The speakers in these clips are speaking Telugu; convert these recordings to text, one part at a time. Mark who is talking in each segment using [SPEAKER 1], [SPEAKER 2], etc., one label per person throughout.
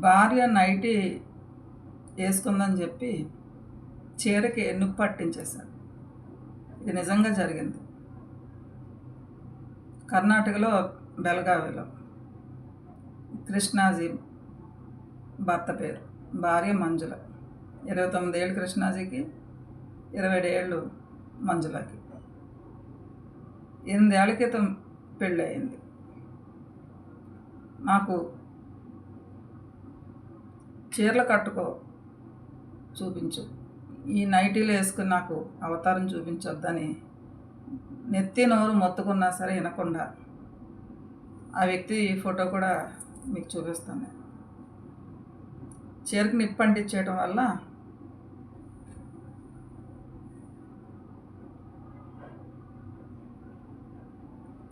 [SPEAKER 1] భార్య నైటీ వేసుకుందని చెప్పి చీరకి నొప్పి పట్టించేశాడు. ఇది నిజంగా జరిగింది. కర్ణాటకలో బెళగావిలో కృష్ణాజీ భర్త పేరు, భార్య మంజుల. 29 ఏళ్ళు కృష్ణాజీకి, 27 ఏళ్ళు మంజులకి. 8 ఏళ్ల క్రితం పెళ్ళి అయింది. నాకు చీరలు కట్టుకో చూపించు, ఈ నైటీలు వేసుకుని నాకు అవతారం చూపించొద్దని నెత్తి నోరు మొత్తుకున్నా సరే వినకుండా ఆ వ్యక్తి ఫోటో కూడా మీకు చూపిస్తాను. చీరకు నిప్పు అంటించేయడం వల్ల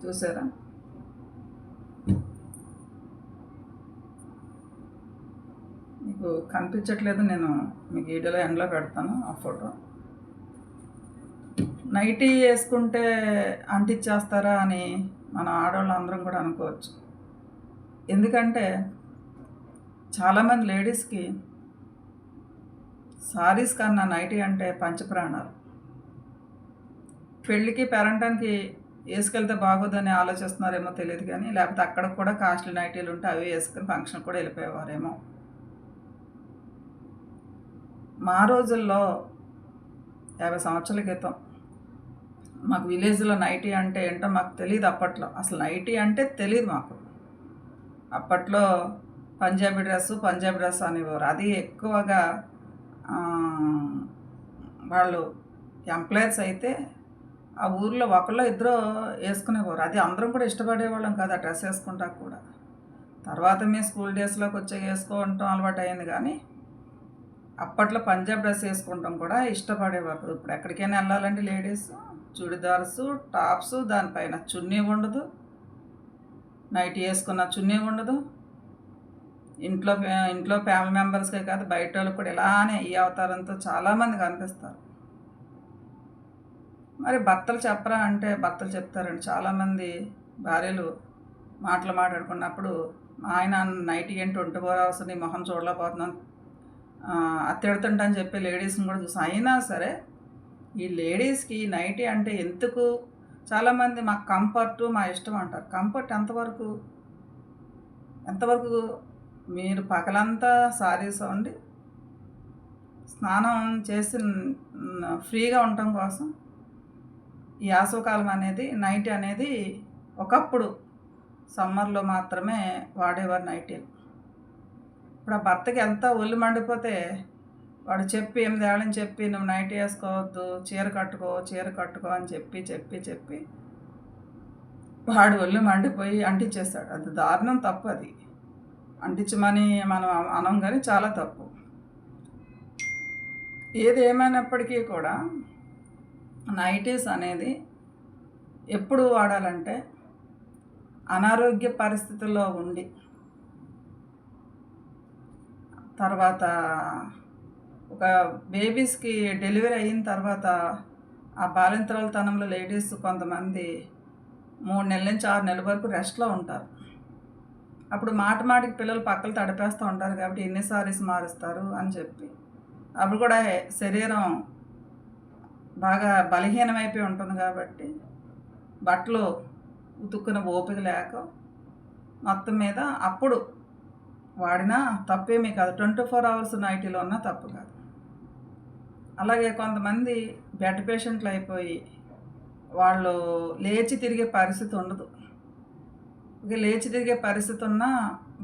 [SPEAKER 1] చూసారా, మీకు కనిపించట్లేదు, నేను మీకు వీడియోలో ఎండ్లో పెడతాను ఆ ఫోటో. నైటీ వేసుకుంటే అంటించేస్తారా అని మన ఆడవాళ్ళు అందరం కూడా అనుకోవచ్చు. ఎందుకంటే చాలామంది లేడీస్కి సారీస్ కన్నా నైటీ అంటే పంచప్రాణాలు. పెళ్ళికి పేరంటానికి వేసుకెళ్తే బాగోదని ఆలోచిస్తున్నారేమో తెలియదు, కానీ లేకపోతే అక్కడ కూడా కాస్ట్లీ నైటీలు ఉంటే అవి వేసుకుని ఫంక్షన్ కూడా వెళ్ళిపోయేవారేమో. మా రోజుల్లో 50 సంవత్సరాల క్రితం మాకు విలేజ్లో నైటీ అంటే ఏంటో మాకు తెలియదు. అప్పట్లో అసలు నైటీ అంటే తెలియదు మాకు. అప్పట్లో పంజాబీ డ్రెస్ అనేవారు. అది ఎక్కువగా వాళ్ళు ఎంప్లాయర్స్ అయితే ఆ ఊర్లో ఒకళ్ళో ఇద్దరు వేసుకునేవారు. అది అందరం కూడా ఇష్టపడేవాళ్ళం కాదు ఆ డ్రెస్ వేసుకుంటా కూడా. తర్వాత మేము స్కూల్ డేస్లోకి వచ్చి వేసుకోవటం అలవాటు అయింది, కానీ అప్పట్లో పంజాబ్ డ్రెస్ వేసుకుంటాం కూడా ఇష్టపడేవారు. ఇప్పుడు ఎక్కడికైనా వెళ్ళాలంటే లేడీస్ చుడిదార్సు, టాప్స్, దానిపైన చున్నీ ఉండదు, నైటీ వేసుకున్న చున్నీ ఉండదు. ఇంట్లో ఫ్యామిలీ మెంబర్స్కే కాదు బయట వాళ్ళకి కూడా ఇలానే ఈ అవతారంతో చాలామంది కనిపిస్తారు. మరి భర్తలు చెప్పరా అంటే భర్తలు చెప్తారండి. చాలామంది భార్యలు మాట్లాడుకున్నప్పుడు ఆయన నైటీ ఏంటి 24 hours నీ మొహం చూడలేకపోతున్నాను తిడుతుంటా అని చెప్పి లేడీస్ని కూడా చూసాం. అయినా సరే ఈ లేడీస్కి నైటీ అంటే ఎందుకు, చాలామంది మాకు కంఫర్టు మా ఇష్టం అంటారు. కంఫర్ట్ ఎంతవరకు మీరు పగలంతా సారీస్ ఉండి స్నానం చేసి ఫ్రీగా ఉండటం కోసం ఈ వేసవికాలం అనేది నైటీ అనేది ఒకప్పుడు సమ్మర్లో మాత్రమే వాడేవారు నైటీలు. ఇప్పుడు ఆ భర్తకి ఎంత ఒళ్ళు మండిపోతే వాడు 8 ఏళ్ళని చెప్పి నువ్వు నైటీ వేసుకోవద్దు, చీర కట్టుకో అని చెప్పి వాడు ఒళ్ళు మండిపోయి అంటించేస్తాడు. అది దారుణం, తప్పు. అది అంటించమని మనం అనం, కానీ చాలా తప్పు. ఏది ఏమైనప్పటికీ కూడా నైటీస్ అనేది ఎప్పుడు వాడాలంటే అనారోగ్య పరిస్థితుల్లో ఉండి, తర్వాత ఒక బేబీస్కి డెలివరీ అయిన తర్వాత ఆ బాలింతరాలతనంలో లేడీస్ కొంతమంది 3 నెలల నుంచి 6 నెలల వరకు రెస్ట్లో ఉంటారు. అప్పుడు మాటికి పిల్లలు పక్కలు తడిపేస్తూ ఉంటారు కాబట్టి ఎన్ని సారీస్ మారుస్తారు అని చెప్పి అప్పుడు కూడా శరీరం బాగా బలహీనమైపోయి ఉంటుంది కాబట్టి బట్టలు ఉతుక్కున ఓపిక లేక మొత్తం మీద అప్పుడు వాడినా తప్పేమీ కాదు. 24 hours నైటీలో ఉన్నా తప్పు కాదు. అలాగే కొంతమంది బెడ్ పేషెంట్లు అయిపోయి వాళ్ళు లేచి తిరిగే పరిస్థితి ఉండదు. ఇక లేచి తిరిగే పరిస్థితి ఉన్నా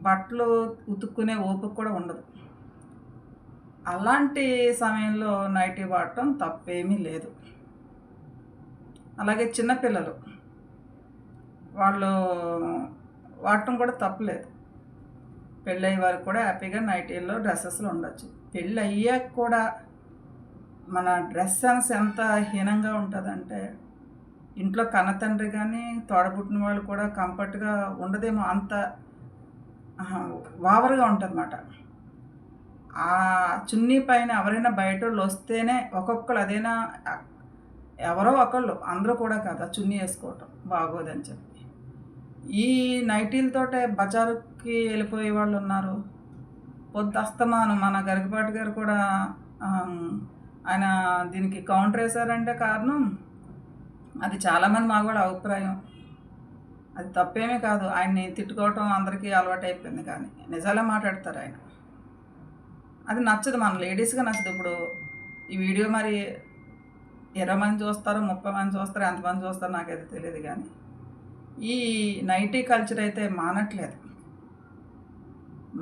[SPEAKER 1] బట్టలు ఉతుక్కునే ఓపిక కూడా ఉండదు. అలాంటి సమయంలో నైటీ వాడటం తప్పేమీ లేదు. అలాగే చిన్నపిల్లలు వాళ్ళు వాడటం కూడా తప్పులేదు. పెళ్ళయ్యే వారికి కూడా హ్యాపీగా నైటీల్లో డ్రెస్సెస్లో ఉండొచ్చు. పెళ్ళి అయ్యాక కూడా మన డ్రెస్ సెన్స్ ఎంత హీనంగా ఉంటుందంటే ఇంట్లో కన్నతండ్రి కానీ తోడబుట్టిన వాళ్ళు కూడా కంఫర్ట్గా ఉండదేమో, అంత ఓవర్గా ఉంటుందన్నమాట. ఆ చున్నీ పైన ఎవరైనా బయట వాళ్ళు వస్తేనే ఒక్కొక్కరు, అదైనా ఎవరో ఒకళ్ళు, అందరూ కూడా కాదు, ఆ చున్నీ వేసుకోవటం బాగోదని చెప్పి ఈ నైటీలతోటే బజారుకి వెళ్ళిపోయే వాళ్ళు ఉన్నారు. పొద్దస్తమానం మన గరికపాటి గారు కూడా ఆయన దీనికి కౌంటర్ వేశారంటే కారణం అది చాలామంది మా కూడా అభిప్రాయం. అది తప్పేమీ కాదు. ఆయన్ని తిట్టుకోవటం అందరికీ అలవాటు అయిపోయింది, కానీ నిజాలే మాట్లాడతారు ఆయన. అది నచ్చదు, మన లేడీస్గా నచ్చదు. ఇప్పుడు ఈ వీడియో మరి 20 మంది చూస్తారు, 30 మంది చూస్తారు, ఎంతమంది చూస్తారు నాకైతే తెలియదు, కానీ ఈ నైటీ కల్చర్ అయితే మానట్లేదు,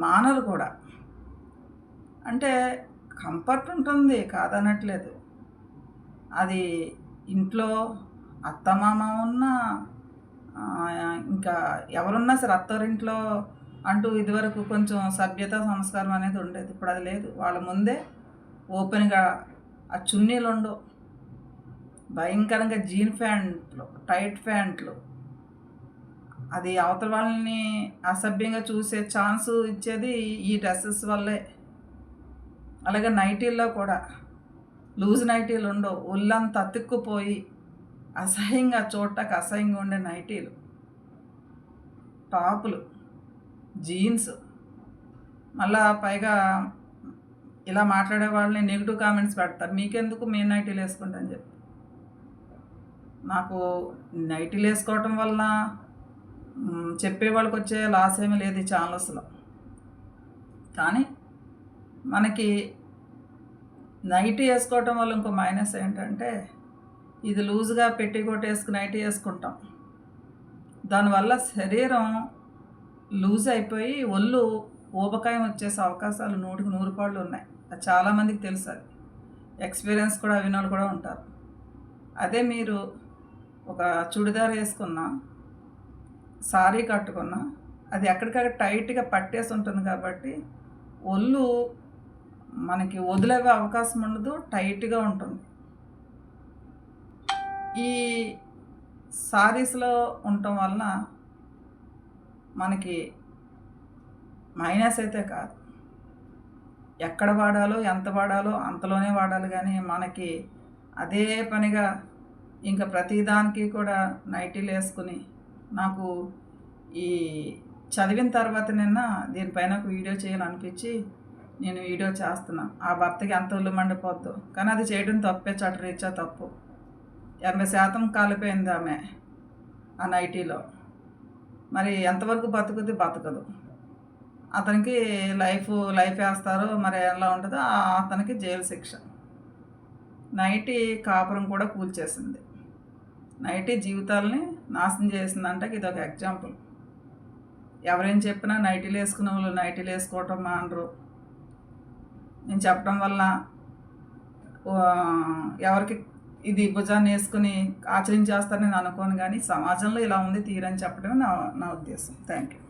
[SPEAKER 1] మానరు కూడా. అంటే కంఫర్ట్ ఉంటుంది, కాదనట్లేదు. అది ఇంట్లో అత్తమామ ఉన్నా ఇంకా ఎవరున్నా సరే అత్తవారింట్లో అంటూ ఇదివరకు కొంచెం సభ్యత సంస్కారం అనేది ఉండేది. ఇప్పుడు అది లేదు. వాళ్ళ ముందే ఓపెన్గా ఆ చున్నీలు ఉండవు, భయంకరంగా జీన్ ప్యాంట్లు, టైట్ ప్యాంట్లు. అది అవతల వాళ్ళని అసభ్యంగా చూసే ఛాన్స్ ఇచ్చేది ఈ డ్రెస్సెస్ వల్లే. అలాగే నైటీల్లో కూడా లూజ్ నైటీలు ఉండవు, ఒళ్ళంతా అతుక్కుపోయి అసహ్యంగా చూడటానికి అసహ్యంగా ఉండే నైటీలు, టాపులు, జీన్స్. మళ్ళా పైగా ఇలా మాట్లాడే వాళ్ళని నెగిటివ్ కామెంట్స్ పెడతారు, మీకెందుకు మీ నైటీలు వేసుకుంటా అని చెప్పి. నాకు నైటీలు వేసుకోవటం వల్ల చెప్పే వాళ్ళకి వచ్చే లాస్ ఏమీ లేదు ఈ ఛానల్స్లో. కానీ మనకి నైటీ వేసుకోవటం వల్ల ఇంకో మైనస్ ఏంటంటే, ఇది లూజ్గా పెట్టికోట్ వేసుకుని నైటీ వేసుకుంటాం, దానివల్ల శరీరం లూజ్ అయిపోయి ఒళ్ళు ఊబకాయం వచ్చేసే అవకాశాలు 100కి 100 పాళ్ళు ఉన్నాయి. అది చాలామందికి తెలుసు, అది ఎక్స్పీరియన్స్ కూడా విన్న వాళ్ళు కూడా ఉంటారు. అదే మీరు ఒక చుడిదార్ వేసుకున్నా, సారీ కట్టుకున్నా, అది ఎక్కడికక్కడ టైట్గా పట్టేసి ఉంటుంది కాబట్టి ఒళ్ళు మనకి వదిలే అవకాశం ఉండదు, టైట్గా ఉంటుంది. ఈ సారీస్లో ఉండటం వలన మనకి మైనస్ అయితే కాదు, ఎక్కడ వాడాలో ఎంత వాడాలో అంతలోనే వాడాలి. కానీ మనకి అదే పనిగా ఇంకా ప్రతిదానికి కూడా నైటీలు వేసుకుని, నాకు ఈ చదివిన తర్వాత దీనిపైన ఒక వీడియో చేయాలనిపించి నేను వీడియో చేస్తున్నాను. ఆ భర్తకి ఎంత ఒళ్ళు మండిపోద్దు, కానీ అది చేయడం తప్పే, చట్టరీత్యా తప్పు. 80% కాలిపోయింది ఆమె ఆ నైటీలో. మరి ఎంతవరకు బతకదు. అతనికి లైఫ్ వేస్తారు, మరి ఎలా ఉంటుందో అతనికి జైలు శిక్ష. నైటీ కాపురం కూడా కూల్చేసింది, నైటీ జీవితాలని నాశనం చేసిందంటే ఇది ఒక ఎగ్జాంపుల్. ఎవరేం చెప్పినా నైటీలు వేసుకునే వాళ్ళు నైటీలు వేసుకోవటం మానరు. నేను చెప్పడం వల్ల ఎవరికి ఇది భుజాన్ని వేసుకుని ఆచరించేస్తారని నేను అనుకోను, కానీ సమాజంలో ఇలా ఉంది తీరని చెప్పడమే నా ఉద్దేశం. Thank you.